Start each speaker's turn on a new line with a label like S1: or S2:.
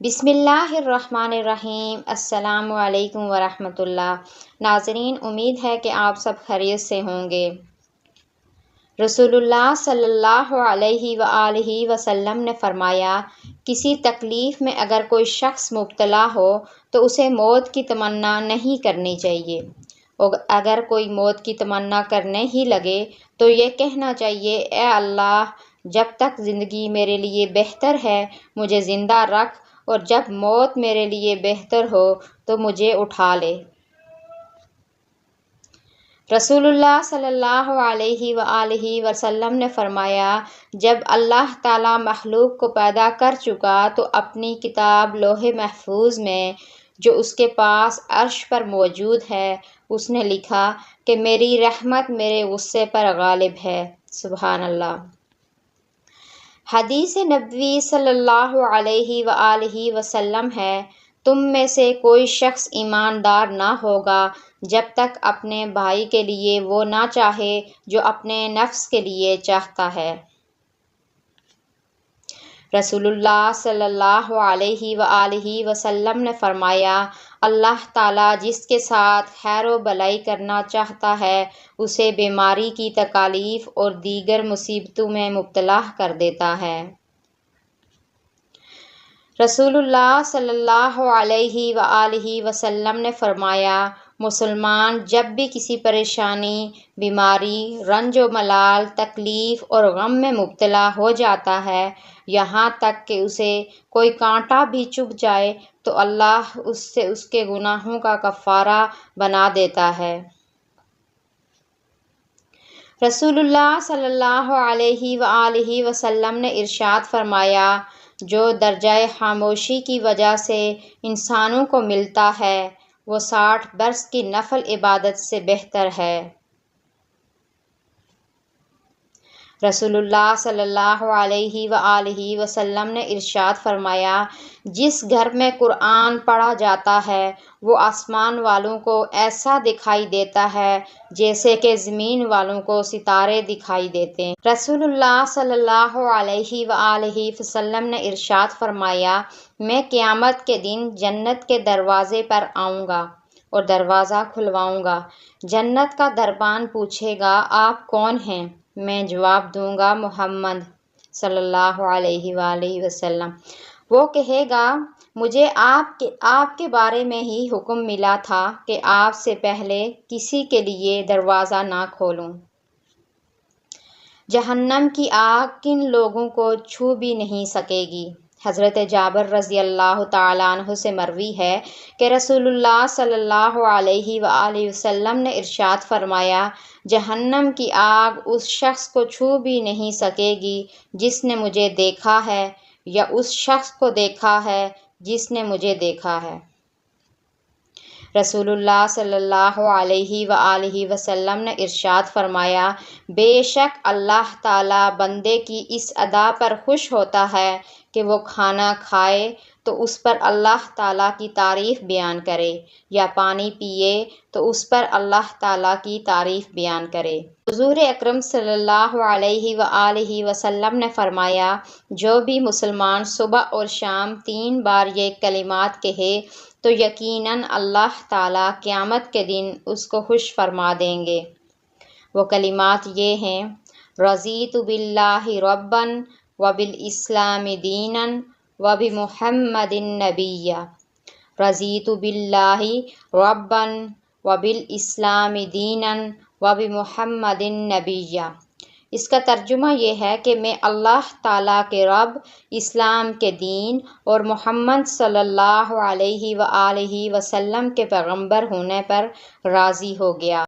S1: بسم اللہ الرحمن الرحیم۔ السلام علیکم ورحمۃ اللہ۔ ناظرین، امید ہے کہ آپ سب خیریت سے ہوں گے۔ رسول اللہ صلی اللہ علیہ وآلہ وسلم نے فرمایا، کسی تکلیف میں اگر کوئی شخص مبتلا ہو تو اسے موت کی تمنا نہیں کرنی چاہیے، اور اگر کوئی موت کی تمنا کرنے ہی لگے تو یہ کہنا چاہیے، اے اللہ، جب تک زندگی میرے لیے بہتر ہے مجھے زندہ رکھ، اور جب موت میرے لیے بہتر ہو تو مجھے اٹھا لے۔ رسول اللہ صلی اللہ علیہ وآلہ وسلم نے فرمایا، جب اللہ تعالیٰ مخلوق کو پیدا کر چکا تو اپنی کتاب لوح محفوظ میں جو اس کے پاس عرش پر موجود ہے اس نے لکھا کہ میری رحمت میرے غصے پر غالب ہے۔ سبحان اللہ۔ حدیث نبوی صلی اللہ علیہ وآلہ وسلم ہے، تم میں سے کوئی شخص ایماندار نہ ہوگا جب تک اپنے بھائی کے لیے وہ نہ چاہے جو اپنے نفس کے لیے چاہتا ہے۔ رسول اللہ صلی اللہ علیہ وآلہ وسلم نے فرمایا، اللہ تعالیٰ جس کے ساتھ خیر و بھلائی کرنا چاہتا ہے اسے بیماری کی تکالیف اور دیگر مصیبتوں میں مبتلا کر دیتا ہے۔ رسول اللہ صلی اللہ علیہ وآلہ وسلم نے فرمایا، مسلمان جب بھی کسی پریشانی، بیماری، رنج و ملال، تکلیف اور غم میں مبتلا ہو جاتا ہے، یہاں تک کہ اسے کوئی کانٹا بھی چبھ جائے تو اللہ اس سے اس کے گناہوں کا کفارہ بنا دیتا ہے۔ رسول اللہ صلی اللہ علیہ وآلہ وسلم نے ارشاد فرمایا، جو درجہ خاموشی کی وجہ سے انسانوں کو ملتا ہے وہ 60 برس کی نفل عبادت سے بہتر ہے۔ رسول اللہ صلی اللہ علیہ وآلہ وسلم نے ارشاد فرمایا، جس گھر میں قرآن پڑھا جاتا ہے وہ آسمان والوں کو ایسا دکھائی دیتا ہے جیسے کہ زمین والوں کو ستارے دکھائی دیتے ہیں۔ رسول اللہ صلی اللہ علیہ وآلہ وسلم نے ارشاد فرمایا، میں قیامت کے دن جنت کے دروازے پر آؤں گا اور دروازہ کھلواؤں گا۔ جنت کا دربان پوچھے گا، آپ کون ہیں؟ میں جواب دوں گا، محمد صلی اللہ علیہ وآلہ وسلم۔ وہ کہے گا، مجھے آپ کے بارے میں ہی حکم ملا تھا کہ آپ سے پہلے کسی کے لیے دروازہ نہ کھولوں۔ جہنم کی آگ کن لوگوں کو چھو بھی نہیں سکے گی؟ حضرت جابر رضی اللہ تعالیٰ عنہ سے مروی ہے کہ رسول اللہ صلی اللہ علیہ وآلہ وسلم نے ارشاد فرمایا، جہنم کی آگ اس شخص کو چھو بھی نہیں سکے گی جس نے مجھے دیکھا ہے، یا اس شخص کو دیکھا ہے جس نے مجھے دیکھا ہے۔ رسول اللہ صلی اللہ علیہ وآلہ وسلم نے ارشاد فرمایا، بے شک اللہ تعالیٰ بندے کی اس ادا پر خوش ہوتا ہے کہ وہ کھانا کھائے تو اس پر اللہ تعالیٰ کی تعریف بیان کرے، یا پانی پیے تو اس پر اللہ تعالیٰ کی تعریف بیان کرے۔ حضور اکرم صلی اللہ علیہ وآلہ وسلم نے فرمایا، جو بھی مسلمان صبح اور شام 3 بار یہ کلمات کہے تو یقیناً اللہ تعالیٰ قیامت کے دن اس کو خوش فرما دیں گے۔ وہ کلمات یہ ہیں، رضیت باللہ ربا وبالاسلام دینا وبمحمد نبیا۔ رضیت باللہ ربا وبالاسلام دینا وبمحمد نبیا۔ اس کا ترجمہ یہ ہے کہ میں اللہ تعالیٰ کے رب، اسلام کے دین اور محمد صلی اللہ علیہ وآلہ وسلم کے پیغمبر ہونے پر راضی ہو گیا۔